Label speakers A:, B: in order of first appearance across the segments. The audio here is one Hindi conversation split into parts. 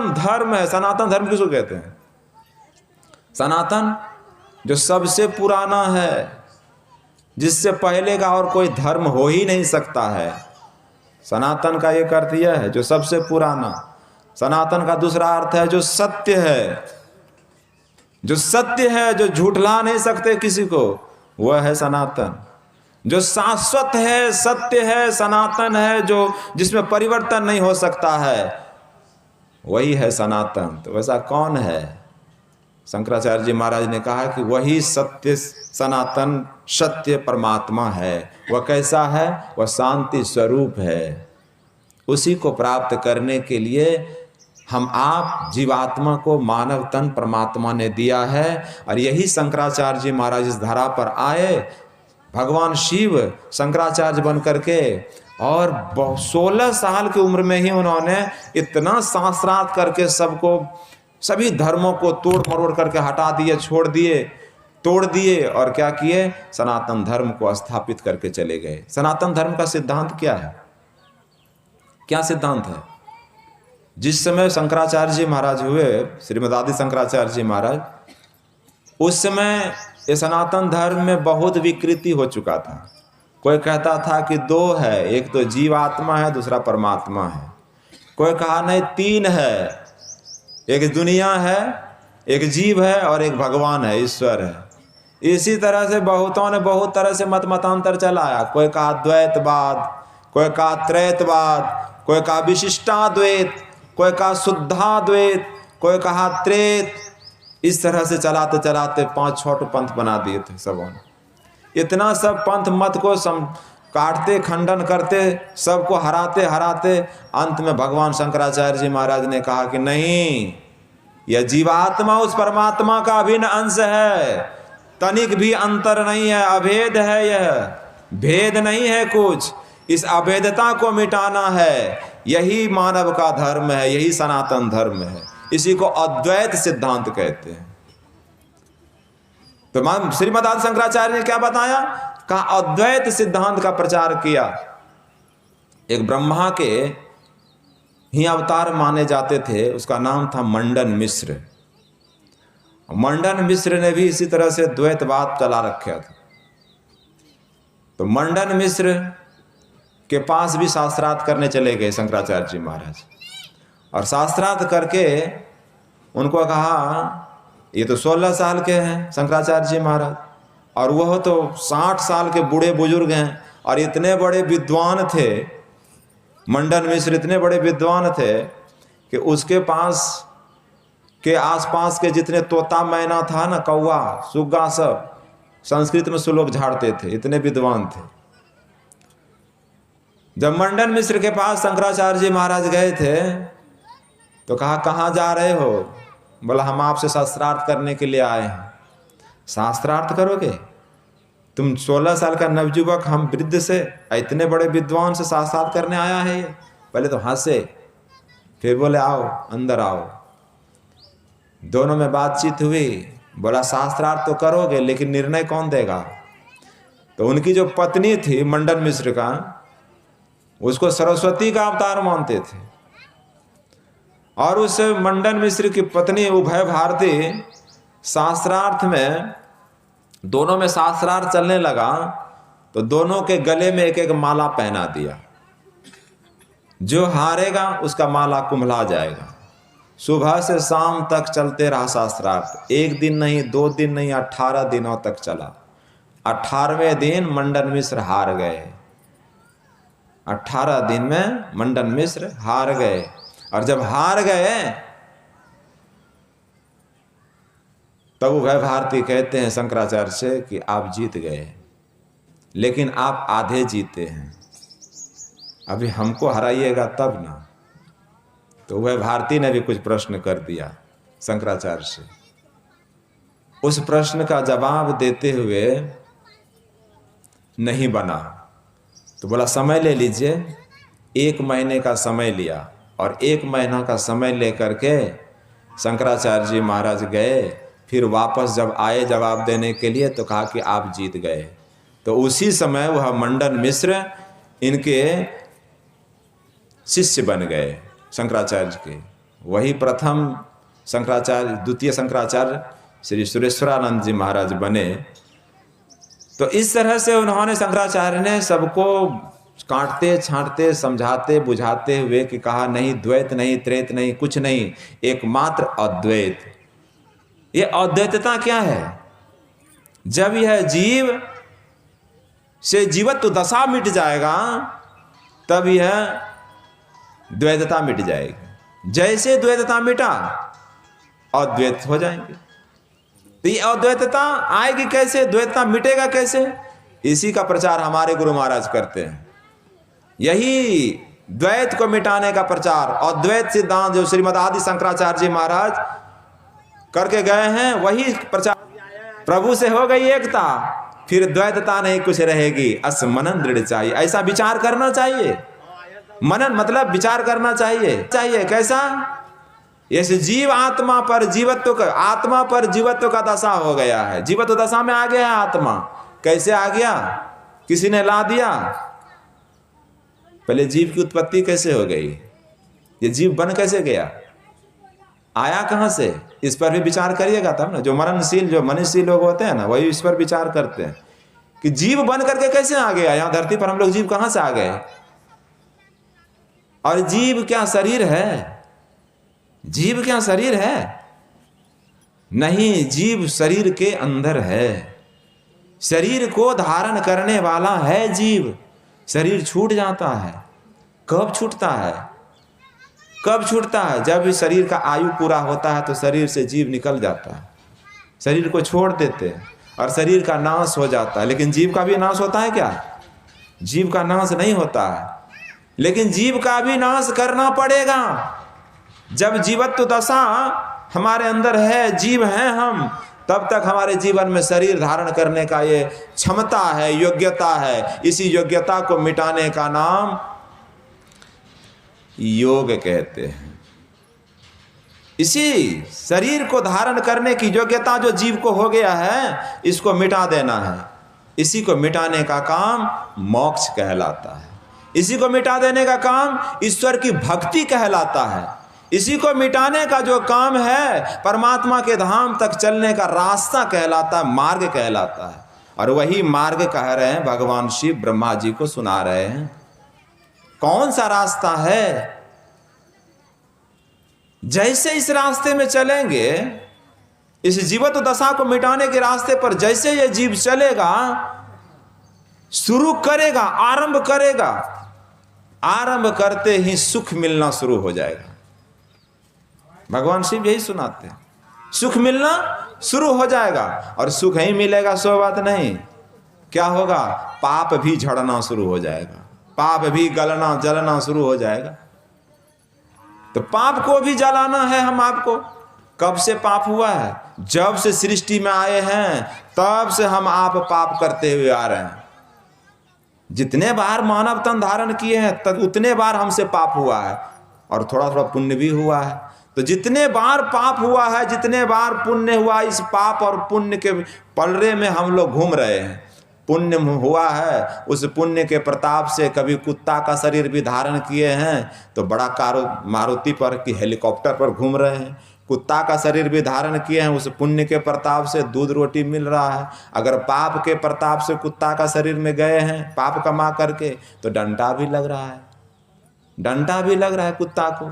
A: सनातन धर्म है। सनातन धर्म किसको कहते हैं? सनातन जो सबसे पुराना है, जिससे पहले का और कोई धर्म हो ही नहीं सकता है। सनातन का एक अर्थ यह है जो सबसे पुराना। सनातन का दूसरा अर्थ है जो सत्य है, जो सत्य है, जो झूठला नहीं सकते किसी को, वह है सनातन। जो शाश्वत है, सत्य है, सनातन है, जो जिसमें परिवर्तन नहीं हो सकता है, वही है सनातन। तो वैसा कौन है? शंकराचार्य जी महाराज ने कहा कि वही सत्य, सनातन सत्य परमात्मा है। वह कैसा है? वह शांति स्वरूप है। उसी को प्राप्त करने के लिए हम आप जीवात्मा को मानव तन परमात्मा ने दिया है। और यही शंकराचार्य जी महाराज इस धरा पर आए, भगवान शिव शंकराचार्य बन करके, और 16 साल की उम्र में ही उन्होंने इतना शास्त्रार्थ करके सबको, सभी धर्मों को तोड़ मरोड़ करके हटा दिए, छोड़ दिए, तोड़ दिए, और क्या किए? सनातन धर्म को स्थापित करके चले गए। सनातन धर्म का सिद्धांत क्या है? क्या सिद्धांत है? जिस समय शंकराचार्य जी महाराज हुए, श्रीमद आदि शंकराचार्य जी महाराज, उस समय ये सनातन धर्म में बहुत विकृति हो चुका था। कोई कहता था कि दो है, एक तो जीवात्मा है, दूसरा परमात्मा है। कोई कहा नहीं, तीन है, एक दुनिया है, एक जीव है, और एक भगवान है, ईश्वर है। इसी तरह से बहुतों ने बहुत तरह से मतांतर चलाया। कोई कहा द्वैतवाद, कोई कहा त्रैतवाद, कोई कहा विशिष्टाद्वैत, कोई कहा शुद्धाद्वैत, कोई कहा त्रेत। इस तरह से चलाते चलाते 5-6 पंथ बना दिए थे सबों ने। इतना सब पंथ मत को काटते, खंडन करते, सबको हराते हराते अंत में भगवान शंकराचार्य जी महाराज ने कहा कि नहीं, यह जीवात्मा उस परमात्मा का अभिन्न अंश है, तनिक भी अंतर नहीं है, अभेद है, यह भेद नहीं है कुछ। इस अभेदता को मिटाना है, यही मानव का धर्म है, यही सनातन धर्म है। इसी को अद्वैत सिद्धांत कहते हैं। तो श्रीमद आदि शंकराचार्य ने क्या बताया? कहा अद्वैत सिद्धांत का प्रचार किया। एक ब्रह्मा के ही अवतार माने जाते थे, उसका नाम था मंडन मिश्र। मंडन मिश्र ने भी इसी तरह से द्वैतवाद चला रखा था। तो मंडन मिश्र के पास भी शास्त्रार्थ करने चले गए शंकराचार्य जी महाराज, और शास्त्रार्थ करके उनको कहा, ये तो 16 साल के हैं शंकराचार्य जी महाराज, और वह तो 60 साल के बूढ़े बुजुर्ग हैं, और इतने बड़े विद्वान थे। मंडन मिश्र इतने बड़े विद्वान थे कि उसके पास के आसपास के जितने तोता मैना था ना, कौवा सुग्गा, सब संस्कृत में श्लोक झाड़ते थे, इतने विद्वान थे। जब मंडन मिश्र के पास शंकराचार्य जी महाराज गए थे तो कहा, कहाँ जा रहे हो? बोला, हम आपसे शास्त्रार्थ करने के लिए आए हैं। शास्त्रार्थ करोगे? तुम 16 साल का नवयुवक, हम वृद्ध से, इतने बड़े विद्वान से शास्त्रार्थ करने आया है ये? पहले तो हंसे, फिर बोले आओ अंदर आओ। दोनों में बातचीत हुई। बोला, शास्त्रार्थ तो करोगे, लेकिन निर्णय कौन देगा? तो उनकी जो पत्नी थी मंडन मिश्र का, उसको सरस्वती का अवतार मानते थे, और उस मंडन मिश्र की पत्नी उभय भारती शास्त्रार्थ में, दोनों में शास्त्रार्थ चलने लगा तो दोनों के गले में एक एक माला पहना दिया। जो हारेगा उसका माला कुम्हला जाएगा। सुबह से शाम तक चलते रहा शास्त्रार्थ। 1 दिन नहीं, 2 दिन नहीं, 18 दिनों तक चला। 18वें दिन मंडन मिश्र हार गए। 18 दिन में मंडन मिश्र हार गए। और जब हार गए तब उभय भारती कहते हैं शंकराचार्य से कि आप जीत गए, लेकिन आप आधे जीते हैं, अभी हमको हराइएगा तब ना। तो उभय भारती ने भी कुछ प्रश्न कर दिया शंकराचार्य से। उस प्रश्न का जवाब देते हुए नहीं बना, तो बोला समय ले लीजिए। 1 महीने का समय लिया, और 1 महीना का समय लेकर के शंकराचार्य जी महाराज गए। फिर वापस जब आए जवाब देने के लिए तो कहा कि आप जीत गए। तो उसी समय वह मंडन मिश्र इनके शिष्य बन गए शंकराचार्य के। वही प्रथम शंकराचार्य, द्वितीय शंकराचार्य श्री सुरेश्वरानंद जी महाराज बने। तो इस तरह से उन्होंने, शंकराचार्य ने सबको काटते छांटते समझाते बुझाते हुए कि कहा नहीं, द्वैत नहीं, त्रेत नहीं, कुछ नहीं, एकमात्र अद्वैत। ये अद्वैतता क्या है? जब यह जीव से जीवत्व दशा मिट जाएगा तब यह द्वैतता मिट जाएगी। जैसे द्वैतता मिटा अद्वैत हो जाएंगे। तो ये अद्वैतता आएगी कैसे? द्वैतता मिटेगा कैसे? इसी का प्रचार हमारे गुरु महाराज करते हैं। यही द्वैत को मिटाने का प्रचार, अद्वैत सिद्धांत जो श्रीमद आदि शंकराचार्य जी महाराज करके गए हैं, वही प्रचार। प्रभु से हो गई एकता, फिर द्वैतता नहीं कुछ रहेगी। अस मनन दृढ़ चाहिए, ऐसा विचार करना चाहिए। मनन मतलब विचार करना चाहिए। कैसा? ऐसे जीव आत्मा पर जीवत्व का, आत्मा पर जीवत्व का दशा हो गया है, जीवत्व दशा में आ गया है आत्मा। कैसे आ गया? किसी ने ला दिया? पहले जीव की उत्पत्ति कैसे हो गई? ये जीव बन कैसे गया? आया कहां से? इस पर भी विचार करिएगा तब ना। जो मननशील, जो मनुष्य लोग होते हैं ना, वही इस पर विचार करते हैं कि जीव बन करके कैसे आ गया यहां धरती पर। हम लोग जीव कहां से आ गए? और जीव क्या शरीर है? जीव क्या शरीर है? नहीं, जीव शरीर के अंदर है। शरीर को धारण करने वाला है जीव। शरीर छूट जाता है। कब छूटता है? कब छूटता है? जब शरीर का आयु पूरा होता है तो शरीर से जीव निकल जाता है, शरीर को छोड़ देते हैं और शरीर का नाश हो जाता है। लेकिन जीव का भी नाश होता है क्या? जीव का नाश नहीं होता है, लेकिन जीव का भी नाश करना पड़ेगा। जब जीवत्व दशा हमारे अंदर है, जीव हैं हम, तब तक हमारे जीवन में शरीर धारण करने का ये क्षमता है, योग्यता है। इसी योग्यता को मिटाने का नाम योग कहते हैं। इसी शरीर को धारण करने की योग्यता जो जीव को हो गया है, इसको मिटा देना है। इसी को मिटाने का काम मोक्ष कहलाता है। इसी को मिटा देने का काम ईश्वर की भक्ति कहलाता है। इसी को मिटाने का जो काम है परमात्मा के धाम तक चलने का रास्ता कहलाता है, मार्ग कहलाता है। और वही मार्ग कह रहे हैं भगवान शिव ब्रह्मा जी को सुना रहे हैं। कौन सा रास्ता है? जैसे इस रास्ते में चलेंगे, इस जीवत्व दशा को मिटाने के रास्ते पर जैसे ये जीव चलेगा, शुरू करेगा, आरंभ करेगा, आरंभ करते ही सुख मिलना शुरू हो जाएगा। भगवान शिव यही सुनाते हैं, सुख मिलना शुरू हो जाएगा। और सुख ही मिलेगा सो बात नहीं, क्या होगा? पाप भी झड़ना शुरू हो जाएगा, पाप भी गलना जलना शुरू हो जाएगा। तो पाप को भी जलाना है हम आपको। कब से पाप हुआ है? जब से सृष्टि में आए हैं तब से हम आप पाप करते हुए आ रहे हैं। जितने बार मानव तन धारण किए हैं तब उतने बार हमसे पाप हुआ है, और थोड़ा थोड़ा पुण्य भी हुआ है। तो जितने बार पाप हुआ है, जितने बार पुण्य हुआ, इस पाप और पुण्य के पलड़े में हम लोग घूम रहे हैं। पुण्य हुआ है, उस पुण्य के प्रताप से कभी कुत्ता का शरीर भी धारण किए हैं तो बड़ा मारुति पर कि हेलीकॉप्टर पर घूम रहे हैं। कुत्ता का शरीर भी धारण किए हैं, उस पुण्य के प्रताप से दूध रोटी मिल रहा है। अगर पाप के प्रताप से कुत्ता का शरीर में गए हैं पाप कमा करके, तो डंडा भी लग रहा है, डंडा भी लग रहा है कुत्ता को,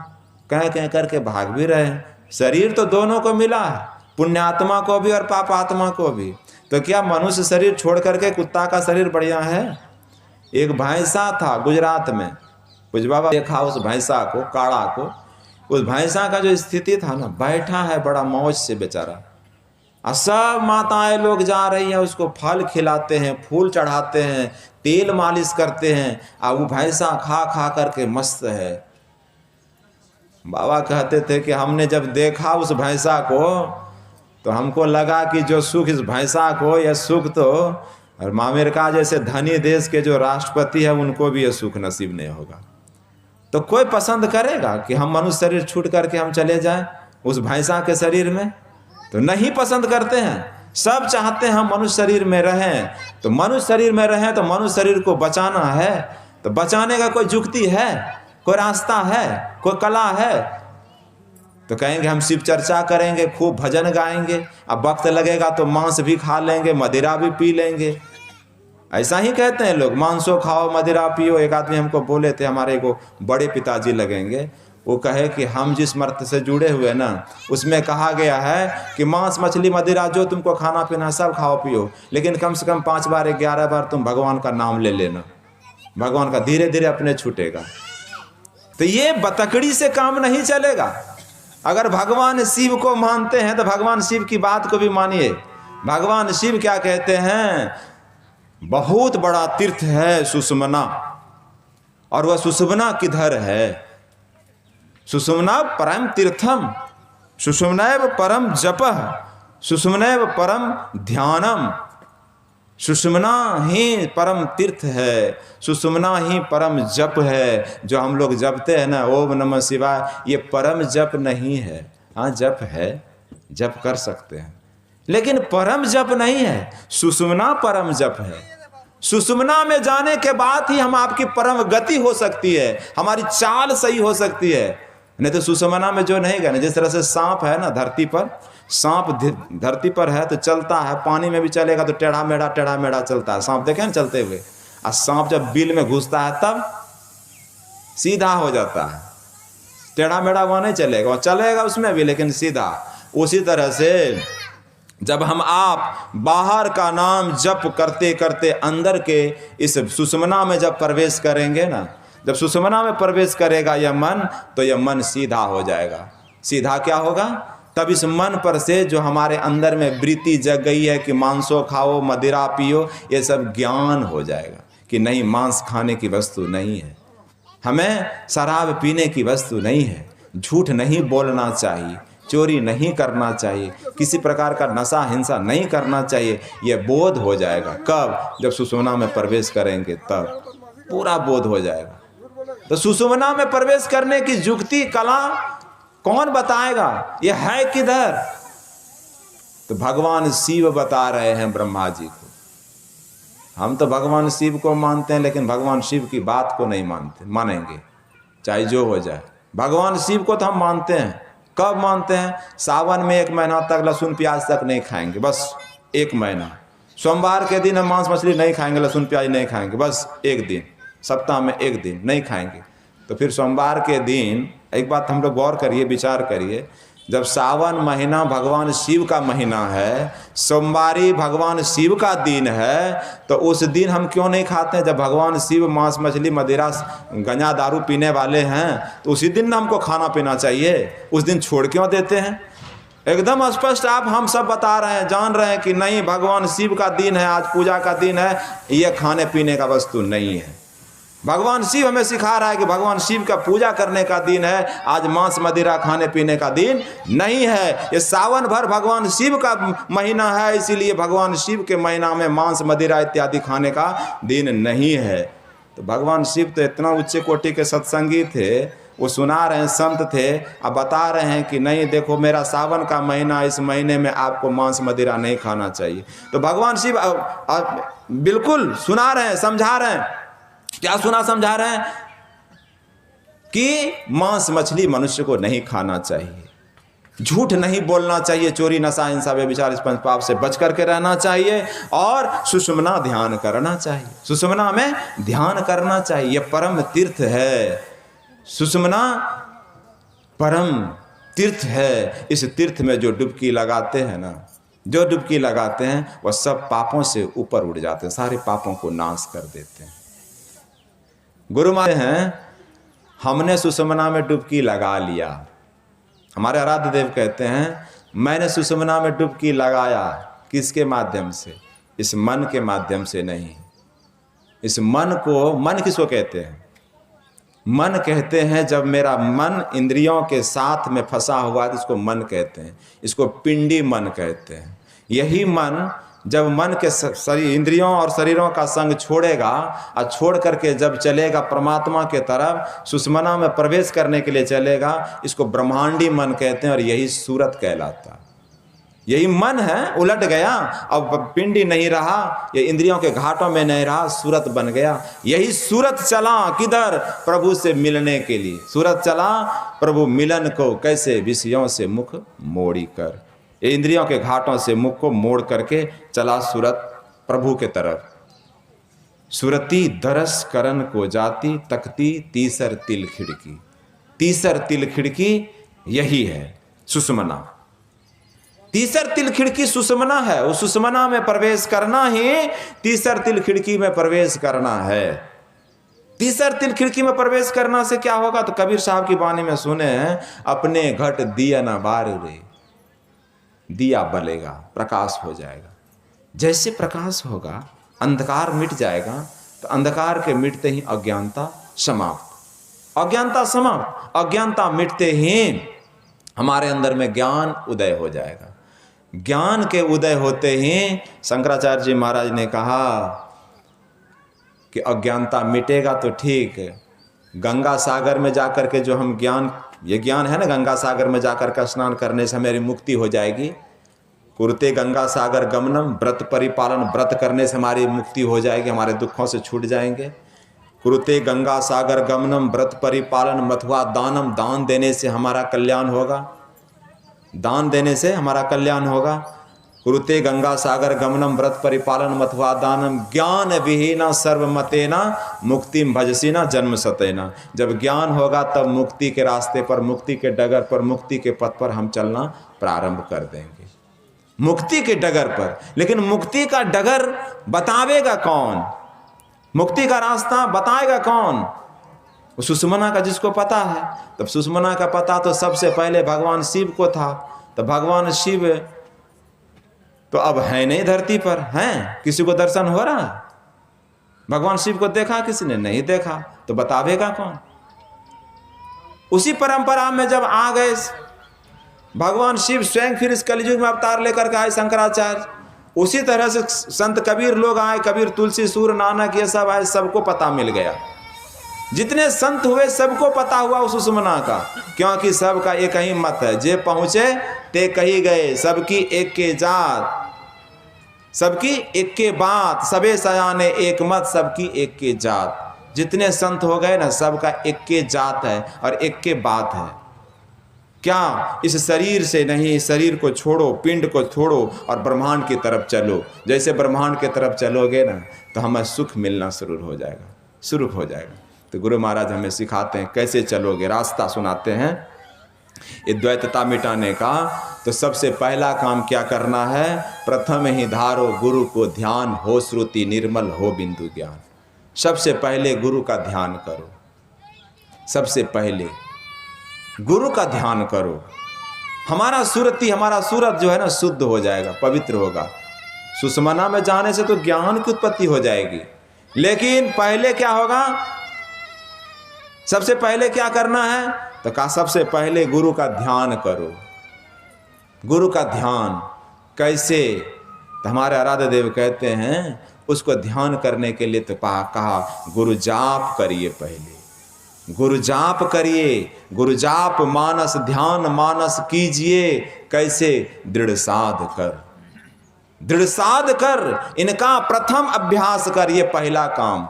A: कह कह करके भाग भी रहे हैं। शरीर तो दोनों को मिला है, पुण्यात्मा को भी और पापात्मा को भी। तो क्या मनुष्य शरीर छोड़ करके कुत्ता का शरीर बढ़िया है? एक भैंसा था गुजरात में, कुछ बाबा देखा उस भैंसा को, काड़ा को। उस भैंसा का जो स्थिति था ना, बैठा है बड़ा मौज से बेचारा, और सब माताएं लोग जा रही हैं उसको फल खिलाते हैं, फूल चढ़ाते हैं, तेल मालिश करते हैं, और वो भैंसा खा खा करके मस्त है। बाबा कहते थे कि हमने जब देखा उस भैंसा को तो हमको लगा कि जो सुख इस भैंसा को, यह सुख तो और अमेरिका जैसे धनी देश के जो राष्ट्रपति है उनको भी यह सुख नसीब नहीं होगा। तो कोई पसंद करेगा कि हम मनुष्य शरीर छूट करके हम चले जाएं उस भैंसा के शरीर में? तो नहीं पसंद करते हैं। सब चाहते हैं हम मनुष्य शरीर में रहें। तो मनुष्य शरीर में रहें तो मनुष्य शरीर को बचाना है, तो बचाने का कोई जुक्ति है, कोई रास्ता है, कोई कला है? तो कहेंगे हम शिव चर्चा करेंगे, खूब भजन गाएंगे, अब वक्त लगेगा तो मांस भी खा लेंगे, मदिरा भी पी लेंगे। ऐसा ही कहते हैं लोग, मांसो खाओ मदिरा पियो। एक आदमी हमको बोले थे, हमारे को बड़े पिताजी लगेंगे, वो कहे कि हम जिस मर्त से जुड़े हुए ना उसमें कहा गया है कि मांस मछली मदिरा जो तुमको खाना पीना सब खाओ पियो, लेकिन कम से कम 5 बार 11 बार तुम भगवान का नाम ले लेना, भगवान का धीरे धीरे अपने छूटेगा। तो ये बतकड़ी से काम नहीं चलेगा। अगर भगवान शिव को मानते हैं तो भगवान शिव की बात को भी मानिए। भगवान शिव क्या कहते हैं, बहुत बड़ा तीर्थ है सुषुम्ना, और वह सुषुम्ना किधर है? सुषुम्ना परम तीर्थम, सुषुम्नैव परम जपः, सुषुम्नैव परम ध्यानम। सुषुम्ना ही परम तीर्थ है, सुषुम्ना ही परम जप है। जो हम लोग जपते हैं ना ओम नमः शिवाय, ये परम जप नहीं है। हाँ जप है, जप कर सकते हैं, लेकिन परम जप नहीं है। सुषुम्ना परम जप है। सुषुम्ना में जाने के बाद ही हम आपकी परम गति हो सकती है, हमारी चाल सही हो सकती है। नहीं तो सुषुम्ना में जो नहीं गए ना, जिस तरह से सांप है ना धरती पर, सांप धरती पर है तो चलता है, पानी में भी चलेगा तो टेढ़ा मेढ़ा चलता है। सांप देखे ना चलते हुए, और सांप जब बिल में घुसता है तब सीधा हो जाता है, टेढ़ा मेढ़ा वहाँ नहीं चलेगा, वहाँ चलेगा उसमें भी लेकिन सीधा। उसी तरह से जब हम आप बाहर का नाम जप करते करते अंदर के इस सुषुम्ना में जब प्रवेश करेंगे ना, जब सुषुम्ना में प्रवेश करेगा यह मन, तो यह मन सीधा हो जाएगा। सीधा क्या होगा? तब इस मन पर से जो हमारे अंदर में वृत्ति जग गई है कि मांसो खाओ मदिरा पियो, ये सब ज्ञान हो जाएगा कि नहीं, मांस खाने की वस्तु नहीं है, हमें शराब पीने की वस्तु नहीं है, झूठ नहीं बोलना चाहिए, चोरी नहीं करना चाहिए, किसी प्रकार का नशा हिंसा नहीं करना चाहिए। ये बोध हो जाएगा। कब? जब सुषुम्ना में प्रवेश करेंगे तब पूरा बोध हो जाएगा। तो सुषुम्ना में प्रवेश करने की युक्ति कला कौन बताएगा? ये है किधर? तो भगवान शिव बता रहे हैं ब्रह्मा जी को। हम तो भगवान शिव को मानते हैं, लेकिन भगवान शिव की बात को नहीं मानेंगे चाहे जो हो जाए। भगवान शिव को तो हम मानते हैं। कब मानते हैं? सावन में 1 महीना तक लहसुन प्याज तक नहीं खाएंगे, बस 1 महीना। सोमवार के दिन हम मांस मछली नहीं खाएंगे, लहसुन प्याज नहीं खाएंगे, बस 1 दिन, सप्ताह में 1 दिन नहीं खाएंगे। तो फिर सोमवार के दिन एक बात हम लोग गौर करिए, विचार करिए, जब सावन महीना भगवान शिव का महीना है, सोमवारी भगवान शिव का दिन है, तो उस दिन हम क्यों नहीं खाते हैं? जब भगवान शिव मांस मछली मदिरा गंजा दारू पीने वाले हैं, तो उसी दिन हमको खाना पीना चाहिए। उस दिन छोड़ क्यों देते हैं? एकदम स्पष्ट आप हम सब बता रहे हैं, जान रहे हैं कि नहीं, भगवान शिव का दिन है, आज पूजा का दिन है, ये खाने पीने का वस्तु नहीं है। भगवान शिव हमें सिखा रहा है कि भगवान शिव का पूजा करने का दिन है, आज मांस मदिरा खाने पीने का दिन नहीं है। ये सावन भर भगवान शिव का महीना है, इसीलिए भगवान शिव के महीना में मांस मदिरा इत्यादि खाने का दिन नहीं है। तो भगवान शिव तो इतना उच्च कोटि के सत्संगी थे, वो सुना रहे हैं, संत थे, अब बता रहे हैं कि नहीं देखो, मेरा सावन का महीना, इस महीने में आपको मांस मदिरा नहीं खाना चाहिए। तो भगवान शिव बिल्कुल सुना रहे हैं, समझा रहे हैं। क्या सुना समझा रहे हैं? कि मांस मछली मनुष्य को नहीं खाना चाहिए, झूठ नहीं बोलना चाहिए, चोरी नशा हिंसा व्यभिचार इस पंच पाप से बच करके रहना चाहिए, और सुषुम्ना ध्यान करना चाहिए। सुषुम्ना में ध्यान करना चाहिए, यह परम तीर्थ है। सुषुम्ना परम तीर्थ है। इस तीर्थ में जो डुबकी लगाते हैं ना, जो डुबकी लगाते हैं, वह सब पापों से ऊपर उड़ जाते हैं, सारे पापों को नाश कर देते हैं। गुरु माने हैं, हमने सुषुम्ना में डुबकी लगा लिया। हमारे आराध्य देव कहते हैं, मैंने सुषुम्ना में डुबकी लगाया। किसके माध्यम से? इस मन के माध्यम से नहीं। इस मन को, मन किसको कहते हैं? मन कहते हैं जब मेरा मन इंद्रियों के साथ में फंसा हुआ है तो इसको मन कहते हैं। इसको पिंडी मन कहते हैं। यही मन जब मन के शरीर, इंद्रियों और शरीरों का संग छोड़ेगा और छोड़ करके जब चलेगा परमात्मा के तरफ, सुषुम्ना में प्रवेश करने के लिए चलेगा, इसको ब्रह्मांडी मन कहते हैं, और यही सूरत कहलाता है। यही मन है, उलट गया, अब पिंडी नहीं रहा, ये इंद्रियों के घाटों में नहीं रहा, सूरत बन गया। यही सूरत चला किधर? प्रभु से मिलने के लिए। सूरत चला प्रभु मिलन को, कैसे? विषयों से मुख मोड़ी कर। ये इंद्रियों के घाटों से मुख को मोड़ करके चला सूरत प्रभु के तरफ। सूरती दरस करन को जाती, तकती तीसर तिल खिड़की। तीसर तिल खिड़की यही है सुषुम्ना। तीसर तिल खिड़की सुषुम्ना है। उस सुषुम्ना में प्रवेश करना ही तीसर तिल खिड़की में प्रवेश करना है। तीसर तिल खिड़की में प्रवेश करना से क्या होगा? तो कबीर साहब की वाणी में सुने हैं, अपने घट दिया ना बार रे, दिया बलेगा, प्रकाश हो जाएगा। जैसे प्रकाश होगा, अंधकार मिट जाएगा, तो अंधकार के मिटते ही अज्ञानता समाप्त। अज्ञानता समाप्त। अज्ञानता मिटते ही हमारे अंदर में ज्ञान उदय हो जाएगा। ज्ञान के उदय होते ही शंकराचार्य जी महाराज ने कहा कि अज्ञानता मिटेगा तो ठीक है, गंगा सागर में जाकर के जो हम ज्ञान, ये ज्ञान है ना, गंगा सागर में जाकर के स्नान करने से हमारी मुक्ति हो जाएगी। कुरते गंगा सागर गमनम, व्रत परिपालन, व्रत करने से हमारी मुक्ति हो जाएगी, हमारे दुखों से छूट जाएंगे। कुरुते गंगा सागर गमनम, व्रत परिपालन, मथुआ दानम, दान देने से हमारा कल्याण होगा। दान देने से हमारा कल्याण होगा। कुरुते गंगा सागर गमनम, व्रत परिपालन, मथुआ दानम, ज्ञान विहीना सर्वमतेना, मुक्तिम भजसीना जन्म सतेना। जब ज्ञान होगा तब मुक्ति के रास्ते पर, मुक्ति के डगर पर, मुक्ति के पथ पर हम चलना प्रारंभ कर देंगे। मुक्ति के डगर पर। लेकिन मुक्ति का डगर बतावेगा कौन? मुक्ति का रास्ता बताएगा कौन? सुषुम्ना का जिसको पता है। तब सुषुम्ना का पता तो सबसे पहले भगवान शिव को था। तो भगवान शिव तो अब है नहीं धरती पर, हैं? किसी को दर्शन हो रहा? भगवान शिव को देखा किसी ने? नहीं देखा। तो बतावेगा कौन? उसी परंपरा में जब आ गए भगवान शिव स्वयं, फिर इस कलयुग में अवतार लेकर के आए शंकराचार्य, उसी तरह से संत कबीर लोग आए, कबीर, तुलसी, सूर, नानक, ये सब आए, सबको पता मिल गया। जितने संत हुए सबको पता हुआ उस सुषुम्ना का, क्योंकि सबका एक ही मत है, जे पहुंचे ते कही गए, सबकी एक के जात, सबकी एक के बात, सबे सयाने एक मत, सबकी एक के जात। जितने संत हो गए ना, सबका एक के जात है और एक के बात है। क्या? इस शरीर से नहीं, शरीर को छोड़ो, पिंड को छोड़ो और ब्रह्मांड की तरफ चलो। जैसे ब्रह्मांड की तरफ चलोगे ना, तो हमें सुख मिलना शुरू हो जाएगा, शुरू हो जाएगा। तो गुरु महाराज हमें सिखाते हैं कैसे चलोगे, रास्ता सुनाते हैं ये द्वैतता मिटाने का। तो सबसे पहला काम क्या करना है? प्रथम ही धारो गुरु को ध्यान, हो श्रुति निर्मल, हो बिंदु ज्ञान। सबसे पहले गुरु का ध्यान करो। सबसे पहले गुरु का ध्यान करो। हमारा सूरती, हमारा सूरत जो है ना, शुद्ध हो जाएगा, पवित्र होगा। सुषुम्ना में जाने से तो ज्ञान की उत्पत्ति हो जाएगी। लेकिन पहले क्या होगा? सबसे पहले क्या करना है? तो कहा सबसे पहले गुरु का ध्यान करो। गुरु का ध्यान कैसे? तो हमारे आराध्य देव कहते हैं उसको ध्यान करने के लिए तो कहा गुरु जाप करिए। पहले गुरु जाप करिए। गुरु जाप मानस ध्यान मानस कीजिए। कैसे? दृढ़ साध कर, दृढ़ साध कर, इनका प्रथम अभ्यास कर। ये पहला काम।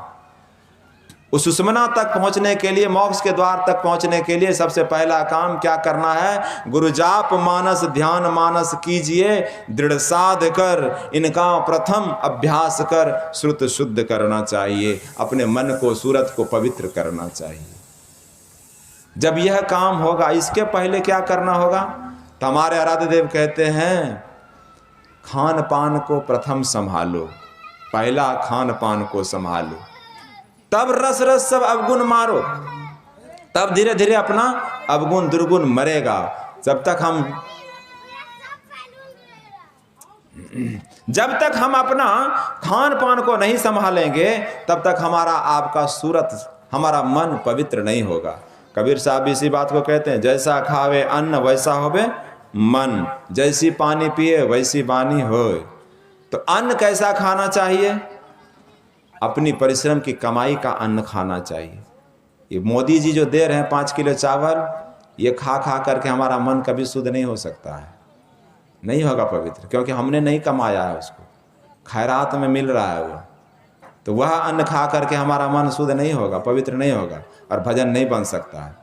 A: उस सुषुम्ना तक पहुंचने के लिए, मोक्ष के द्वार तक पहुंचने के लिए सबसे पहला काम क्या करना है? गुरु जाप मानस ध्यान मानस कीजिए, दृढ़ साध कर, इनका प्रथम अभ्यास कर। श्रुत शुद्ध करना चाहिए, अपने मन को, सूरत को पवित्र करना चाहिए। जब यह काम होगा, इसके पहले क्या करना होगा? तो हमारे आराध्य देव कहते हैं खान पान को प्रथम संभालो। पहला खान पान को संभालो, तब रस रस सब अवगुण मारो। तब धीरे धीरे अपना अवगुण दुर्गुण मरेगा। जब तक हम अपना खान पान को नहीं संभालेंगे, तब तक हमारा आपका सूरत, हमारा मन पवित्र नहीं होगा। कबीर साहब इसी बात को कहते हैं, जैसा खावे अन्न वैसा होवे मन, जैसी पानी पिए वैसी वाणी होए। तो अन्न कैसा खाना चाहिए? अपनी परिश्रम की कमाई का अन्न खाना चाहिए। ये मोदी जी जो दे रहे हैं 5 किलो चावल, ये खा खा करके हमारा मन कभी शुद्ध नहीं हो सकता है। नहीं होगा पवित्र, क्योंकि हमने नहीं कमाया है उसको, खैरात में मिल रहा है वो। तो वह अन्न खा करके हमारा मन शुद्ध नहीं होगा, पवित्र नहीं होगा और भजन नहीं बन सकता है।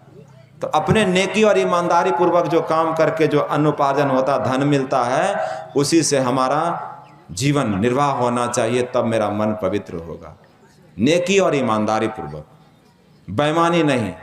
A: तो अपने नेकी और ईमानदारी पूर्वक जो काम करके जो अन्न उपार्जन होता, धन मिलता है, उसी से हमारा जीवन निर्वाह होना चाहिए, तब मेरा मन पवित्र होगा। नेकी और ईमानदारी पूर्वक, बेईमानी नहीं।